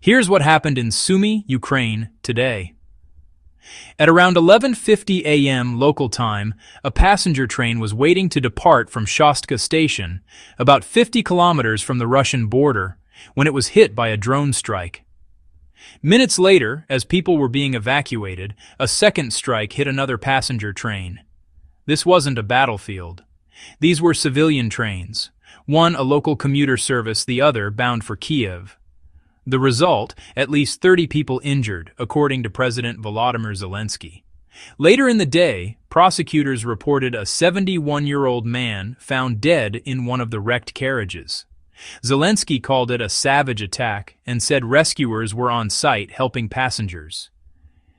Here's what happened in Sumy, Ukraine, today. At around 11:50 a.m. local time, a passenger train was waiting to depart from Shostka station, about 50 kilometers from the Russian border, when it was hit by a drone strike. Minutes later, as people were being evacuated, a second strike hit another passenger train. This wasn't a battlefield. These were civilian trains, one a local commuter service, the other bound for Kiev. The result, at least 30 people injured, according to President Volodymyr Zelensky. Later in the day, prosecutors reported a 71-year-old man found dead in one of the wrecked carriages. Zelensky called it a savage attack and said rescuers were on site helping passengers.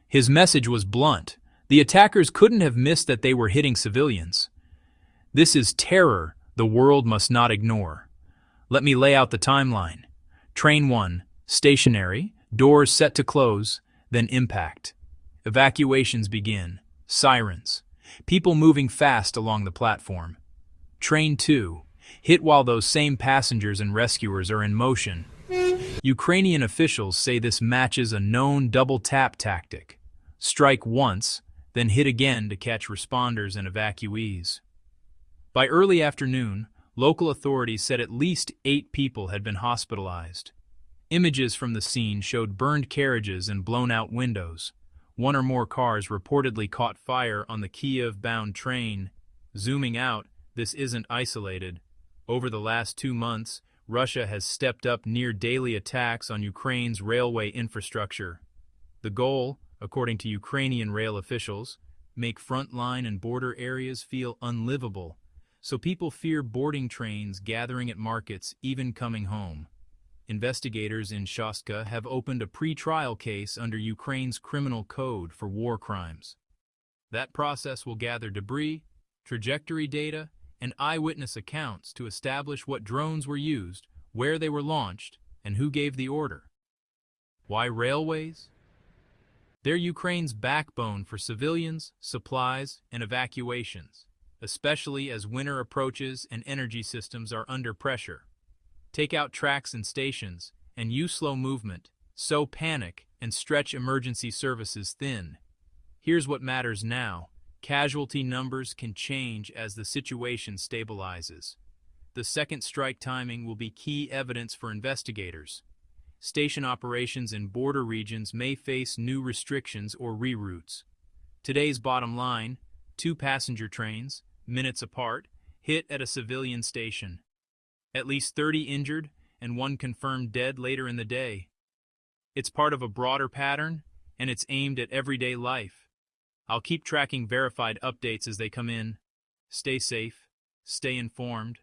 His message was blunt. The attackers couldn't have missed that they were hitting civilians. This is terror the world must not ignore. Let me lay out the timeline. Train 1. Stationary, doors set to close, then impact. Evacuations begin. Sirens. People moving fast along the platform. Train 2. Hit while those same passengers and rescuers are in motion. Ukrainian officials say this matches a known double-tap tactic. Strike once, then hit again to catch responders and evacuees. By early afternoon, local authorities said at least 8 people had been hospitalized. Images from the scene showed burned carriages and blown-out windows. One or more cars reportedly caught fire on the Kiev-bound train. Zooming out, this isn't isolated. Over the last 2 months, Russia has stepped up near-daily attacks on Ukraine's railway infrastructure. The goal, according to Ukrainian rail officials, make frontline and border areas feel unlivable, so people fear boarding trains gathering at markets, even coming home. Investigators in Shostka have opened a pre-trial case under Ukraine's criminal code for war crimes. That process will gather debris, trajectory data, and eyewitness accounts to establish what drones were used, where they were launched, and who gave the order. Why railways? They're Ukraine's backbone for civilians, supplies, and evacuations, especially as winter approaches and energy systems are under pressure. Take out tracks and stations, and use slow movement, sow panic, and stretch emergency services thin. Here's what matters now. Casualty numbers can change as the situation stabilizes. The second strike timing will be key evidence for investigators. Station operations in border regions may face new restrictions or reroutes. Today's bottom line: 2 passenger trains, minutes apart, hit at a civilian station. At least 30 injured and 1 confirmed dead later in the day. It's part of a broader pattern, and it's aimed at everyday life. I'll keep tracking verified updates as they come in. Stay safe, stay informed,